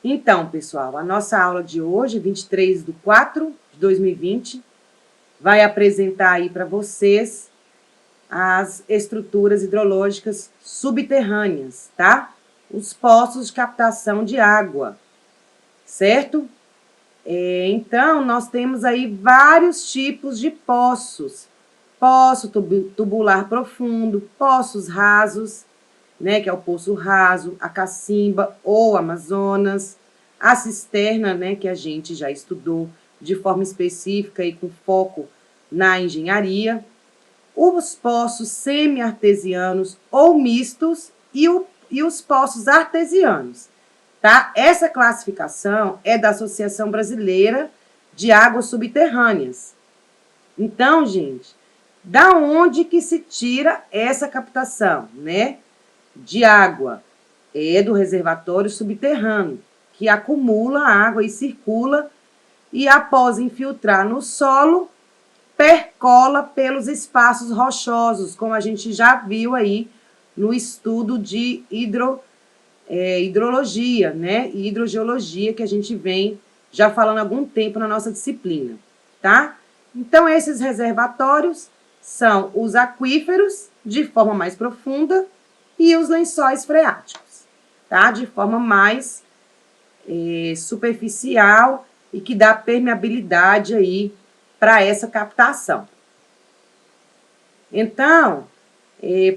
Então, pessoal, a nossa aula de hoje, 23/4/2020, vai apresentar aí para vocês as estruturas hidrológicas subterrâneas, tá? Os poços de captação de água, certo? Então, nós temos aí vários tipos de poços. Poço tubular profundo, poços rasos, né, que é o poço raso, a cacimba ou Amazonas, a cisterna, né, que a gente já estudou de forma específica e com foco na engenharia, os poços semi-artesianos ou mistos e os poços artesianos, tá? Essa classificação é da Associação Brasileira de Águas Subterrâneas. Então, gente, da onde que se tira essa captação, né, de água? É do reservatório subterrâneo, que acumula água e circula, e após infiltrar no solo, percola pelos espaços rochosos, como a gente já viu aí no estudo de hidrologia, né, e hidrogeologia, que a gente vem já falando há algum tempo na nossa disciplina, tá? Então, esses reservatórios são os aquíferos, de forma mais profunda, e os lençóis freáticos, tá? De forma mais superficial e que dá permeabilidade aí para essa captação. Então,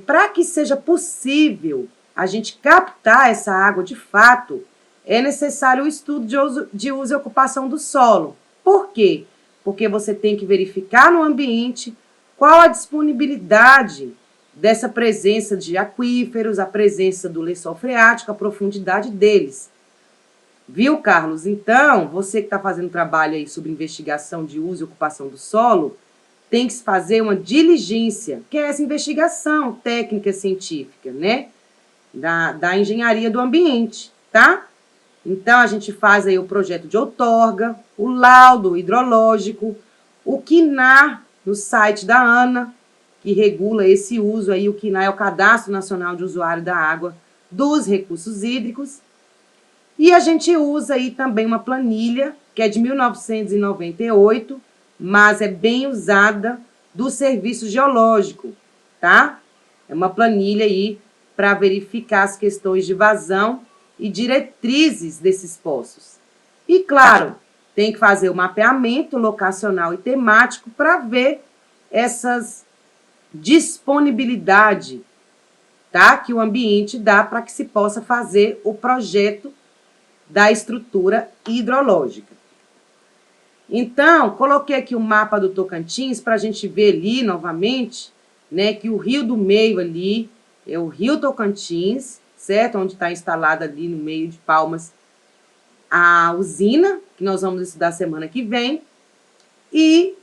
para que seja possível a gente captar essa água de fato, é necessário o estudo de uso e ocupação do solo. Por quê? Porque você tem que verificar no ambiente qual a disponibilidade dessa presença de aquíferos, a presença do lençol freático, a profundidade deles. Viu, Carlos? Então, você que está fazendo trabalho aí sobre investigação de uso e ocupação do solo, tem que fazer uma diligência, que é essa investigação técnica científica, né? Da engenharia do ambiente, tá? Então, a gente faz aí o projeto de outorga, o laudo hidrológico, o CNAR, no site da ANA, que regula esse uso aí. O CNAR é o Cadastro Nacional de Usuário da Água dos Recursos Hídricos. E a gente usa aí também uma planilha, que é de 1998, mas é bem usada do Serviço Geológico, tá? É uma planilha aí para verificar as questões de vazão e diretrizes desses poços. E, claro, tem que fazer o mapeamento locacional e temático para ver essas disponibilidade, tá? Que o ambiente dá para que se possa fazer o projeto da estrutura hidrológica. Então, coloquei aqui o mapa do Tocantins para a gente ver ali novamente, né, que o rio do meio ali é o rio Tocantins, certo? Onde está instalada ali no meio de Palmas a usina, que nós vamos estudar semana que vem, e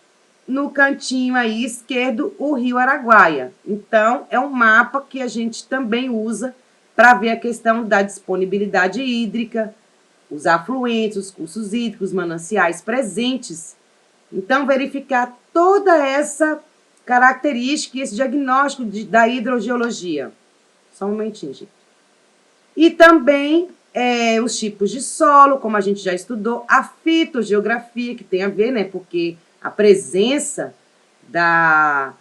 no cantinho aí esquerdo o rio Araguaia. Então, é um mapa que a gente também usa para ver a questão da disponibilidade hídrica, os afluentes, os cursos hídricos, mananciais presentes. Então, verificar toda essa característica e esse diagnóstico da hidrogeologia. Só um momentinho, gente. E também os tipos de solo, como a gente já estudou, a fitogeografia, que tem a ver, né, porque a presença da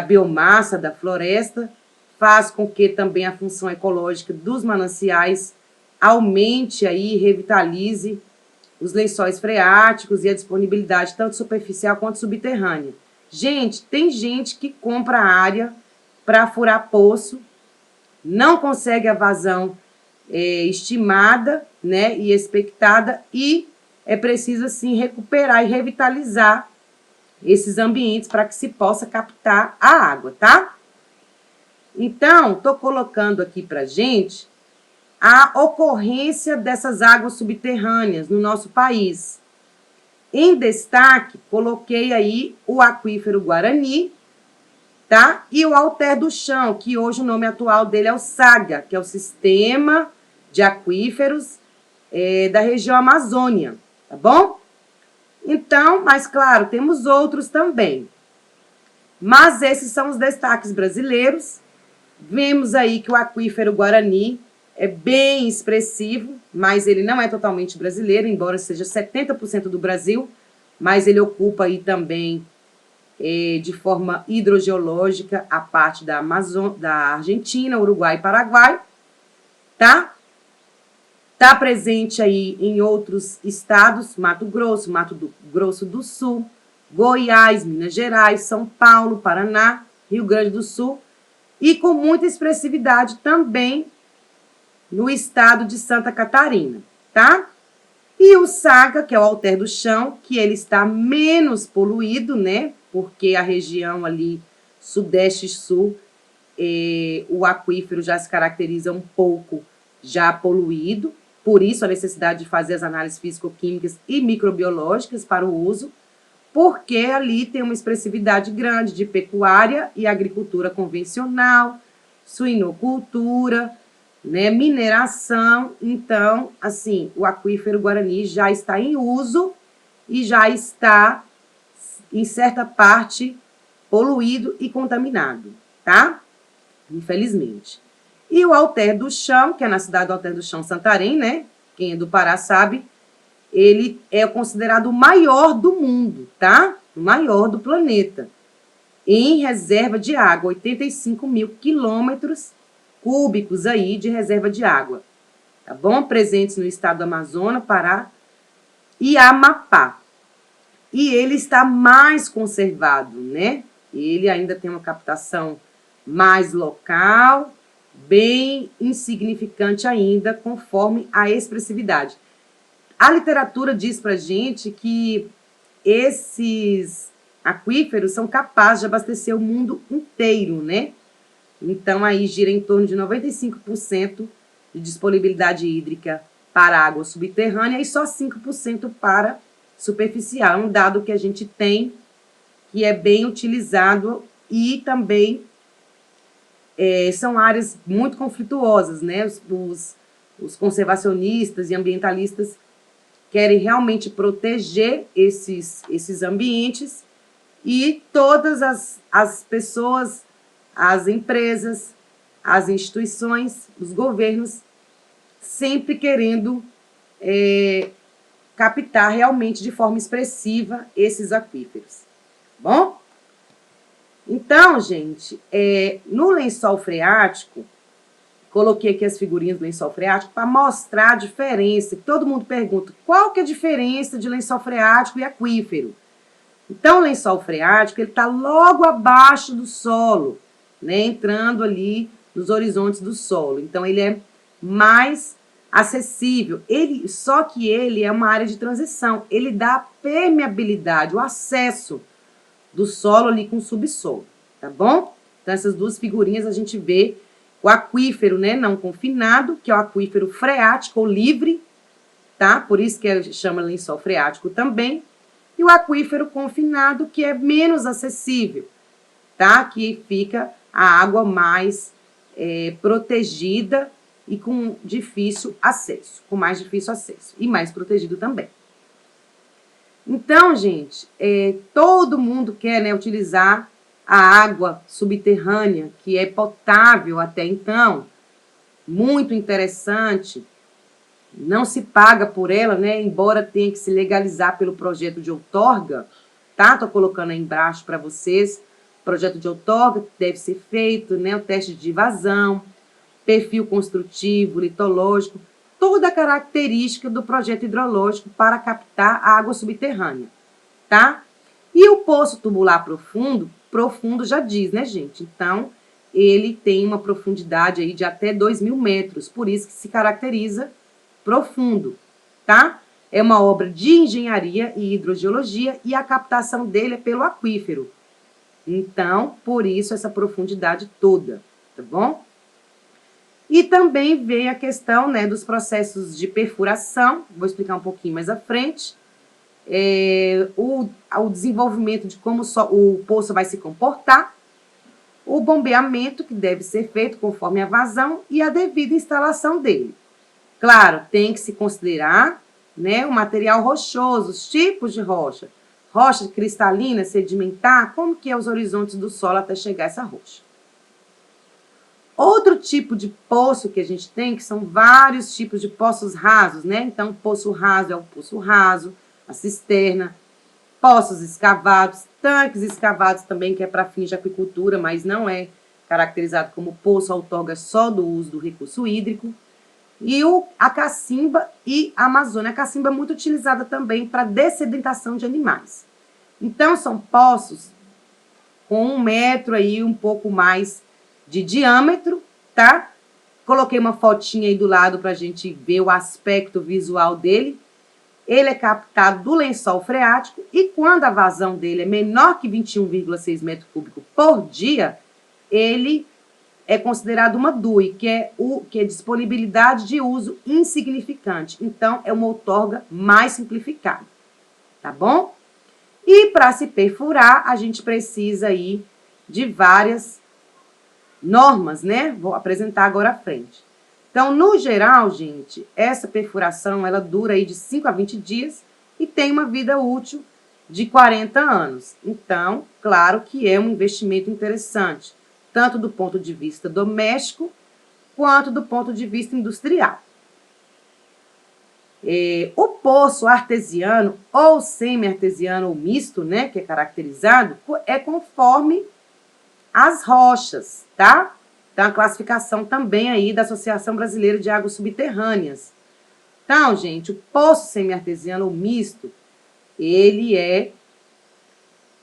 biomassa, da floresta, faz com que também a função ecológica dos mananciais aumente aí, revitalize os lençóis freáticos e a disponibilidade tanto superficial quanto subterrânea. Gente, tem gente que compra área para furar poço, não consegue a vazão estimada, né, e expectada, e é preciso, assim, recuperar e revitalizar esses ambientes para que se possa captar a água, tá? Então, estou colocando aqui para gente a ocorrência dessas águas subterrâneas no nosso país. Em destaque, coloquei aí o aquífero Guarani, tá? E o Alter do Chão, que hoje o nome atual dele é o SAGA, que é o Sistema de Aquíferos da região Amazônia, tá bom? Então, mas claro, temos outros também. Mas esses são os destaques brasileiros. Vemos aí que o aquífero Guarani é bem expressivo, mas ele não é totalmente brasileiro, embora seja 70% do Brasil, mas ele ocupa aí também, de forma hidrogeológica, a parte da da Argentina, Uruguai e Paraguai, tá? Tá presente aí em outros estados, Mato Grosso do Sul, Goiás, Minas Gerais, São Paulo, Paraná, Rio Grande do Sul, e com muita expressividade também no estado de Santa Catarina, tá? E o Saga, que é o alter do chão, que ele está menos poluído, né? Porque a região ali, sudeste e sul, o aquífero já se caracteriza um pouco já poluído, por isso a necessidade de fazer as análises físico-químicas e microbiológicas para o uso, porque ali tem uma expressividade grande de pecuária e agricultura convencional, suinocultura, né, mineração. Então, assim, o aquífero Guarani já está em uso e já está, em certa parte, poluído e contaminado, tá? Infelizmente. E o alter do chão, que é na cidade do Alter do Chão, Santarém, né? Quem é do Pará sabe, ele é considerado o maior do mundo, tá? O maior do planeta. Em reserva de água, 85 mil quilômetros cúbicos aí de reserva de água, tá bom? Presentes no estado do Amazonas, Pará e Amapá. E ele está mais conservado, né? Ele ainda tem uma captação mais local, bem insignificante ainda, conforme a expressividade. A literatura diz pra gente que esses aquíferos são capazes de abastecer o mundo inteiro, né? Então, aí gira em torno de 95% de disponibilidade hídrica para água subterrânea e só 5% para superficial. É um dado que a gente tem, que é bem utilizado e também são áreas muito conflituosas, né? Os conservacionistas e ambientalistas querem realmente proteger esses ambientes e todas as pessoas, as empresas, as instituições, os governos, sempre querendo captar realmente de forma expressiva esses aquíferos. Bom? Então, gente, no lençol freático, coloquei aqui as figurinhas do lençol freático para mostrar a diferença, que todo mundo pergunta, qual que é a diferença de lençol freático e aquífero? Então, o lençol freático, ele está logo abaixo do solo, né, entrando ali nos horizontes do solo. Então, ele é mais acessível. Só que ele é uma área de transição. Ele dá permeabilidade, o acesso do solo ali com o subsolo, tá bom? Então, essas duas figurinhas a gente vê o aquífero, né, não confinado, que é o aquífero freático ou livre, tá? Por isso que chama lençol freático também. E o aquífero confinado, que é menos acessível, tá? Que fica a água mais protegida e com difícil acesso, com mais difícil acesso e mais protegido também. Então, gente, todo mundo quer, né, utilizar a água subterrânea, que é potável até então, muito interessante, não se paga por ela, né, embora tenha que se legalizar pelo projeto de outorga, tá? Tô colocando aí embaixo para vocês, projeto de outorga deve ser feito, né, o teste de vazão, perfil construtivo, litológico, toda a característica do projeto hidrológico para captar a água subterrânea, tá? E o poço tubular profundo já diz, né, gente? Então, ele tem uma profundidade aí de até 2.000 metros, por isso que se caracteriza profundo, tá? É uma obra de engenharia e hidrogeologia e a captação dele é pelo aquífero. Então, por isso essa profundidade toda, tá bom? E também vem a questão, né, dos processos de perfuração, vou explicar um pouquinho mais à frente, o desenvolvimento de como o poço vai se comportar, o bombeamento que deve ser feito conforme a vazão e a devida instalação dele. Claro, tem que se considerar, né, o material rochoso, os tipos de rocha cristalina, sedimentar, como que é os horizontes do solo até chegar a essa rocha. Outro tipo de poço que a gente tem, que são vários tipos de poços rasos, né? Então, poço raso é o poço raso, a cisterna, poços escavados, tanques escavados também, que é para fins de aquicultura, mas não é caracterizado como poço, outorga só do uso do recurso hídrico. E a cacimba e a amazônia. A cacimba é muito utilizada também para dessedentação de animais. Então, são poços com 1 metro aí, um pouco mais de diâmetro, tá? Coloquei uma fotinha aí do lado para a gente ver o aspecto visual dele. Ele é captado do lençol freático e quando a vazão dele é menor que 21,6 metros cúbicos por dia, ele é considerado uma DUI, que é disponibilidade de uso insignificante. Então, é uma outorga mais simplificada, tá bom? E para se perfurar, a gente precisa aí de várias normas, né? Vou apresentar agora à frente. Então, no geral, gente, essa perfuração, ela dura aí de 5 a 20 dias e tem uma vida útil de 40 anos. Então, claro que é um investimento interessante, tanto do ponto de vista doméstico, quanto do ponto de vista industrial. O poço artesiano, ou semi-artesiano, ou misto, né, que é caracterizado, é conforme as rochas, tá? Então, a classificação também aí da Associação Brasileira de Águas Subterrâneas. Então, gente, o poço semi-artesiano ou misto, ele é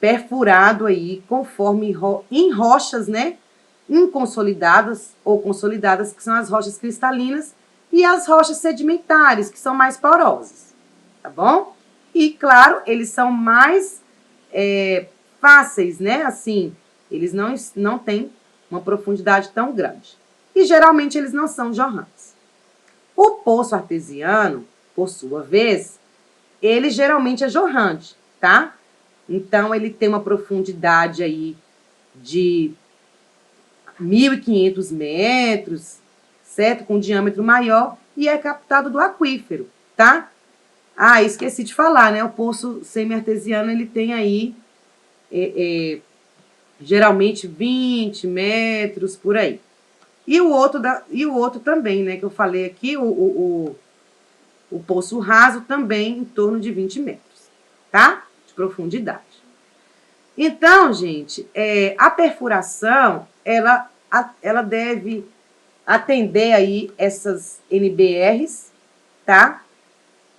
perfurado aí conforme em rochas, né? Inconsolidadas ou consolidadas, que são as rochas cristalinas, e as rochas sedimentares, que são mais porosas, tá bom? E, claro, eles são mais fáceis, né? Assim, eles não têm uma profundidade tão grande. E, geralmente, eles não são jorrantes. O poço artesiano, por sua vez, ele geralmente é jorrante, tá? Então, ele tem uma profundidade aí de 1.500 metros, certo? Com um diâmetro maior e é captado do aquífero, tá? Ah, esqueci de falar, né? O poço semi-artesiano, ele tem aí, geralmente, 20 metros, por aí. E o outro também, né? Que eu falei aqui, o poço raso também em torno de 20 metros, tá? De profundidade. Então, gente, a perfuração, ela deve atender aí essas NBRs, tá?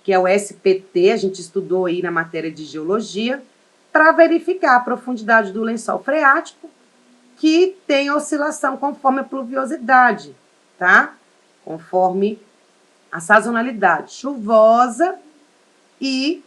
Que é o SPT, a gente estudou aí na matéria de geologia, para verificar a profundidade do lençol freático, que tem oscilação conforme a pluviosidade, tá? Conforme a sazonalidade chuvosa e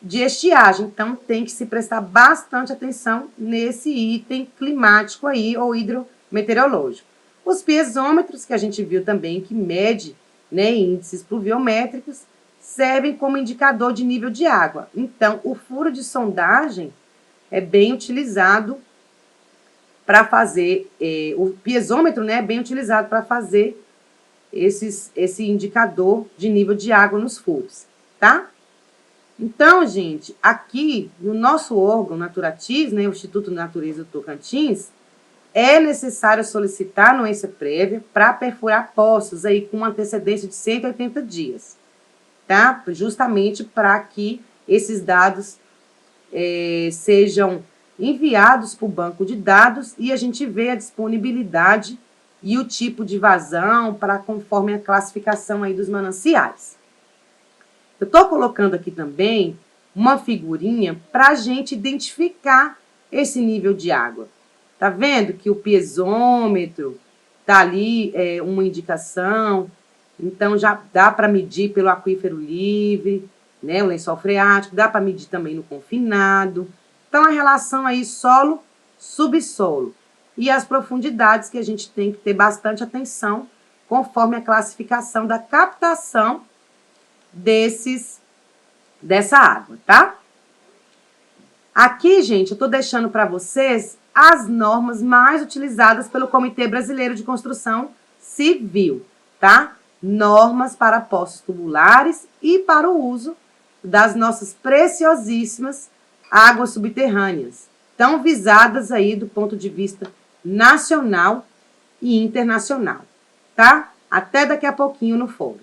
de estiagem. Então, tem que se prestar bastante atenção nesse item climático aí, ou hidrometeorológico. Os piezômetros, que a gente viu também, que mede, né, índices pluviométricos, servem como indicador de nível de água. Então, o furo de sondagem é bem utilizado para fazer, o piezômetro, né, é bem utilizado para fazer esse indicador de nível de água nos furos, tá? Então, gente, aqui no nosso órgão Naturatis, né, o Instituto Natureza do Tocantins, é necessário solicitar anuência prévia para perfurar poços aí com antecedência de 180 dias, tá? Justamente para que esses dados sejam enviados para o banco de dados e a gente vê a disponibilidade e o tipo de vazão para conforme a classificação aí dos mananciais. Eu estou colocando aqui também uma figurinha para a gente identificar esse nível de água. Tá vendo que o piezômetro tá ali, uma indicação, então já dá para medir pelo aquífero livre, né, o lençol freático, dá para medir também no confinado. Então, a relação aí solo-subsolo e as profundidades que a gente tem que ter bastante atenção conforme a classificação da captação dessa água, tá? Aqui, gente, eu tô deixando para vocês as normas mais utilizadas pelo Comitê Brasileiro de Construção Civil, tá? Normas para poços tubulares e para o uso das nossas preciosíssimas águas subterrâneas, tão visadas aí do ponto de vista nacional e internacional, tá? Até daqui a pouquinho no fórum.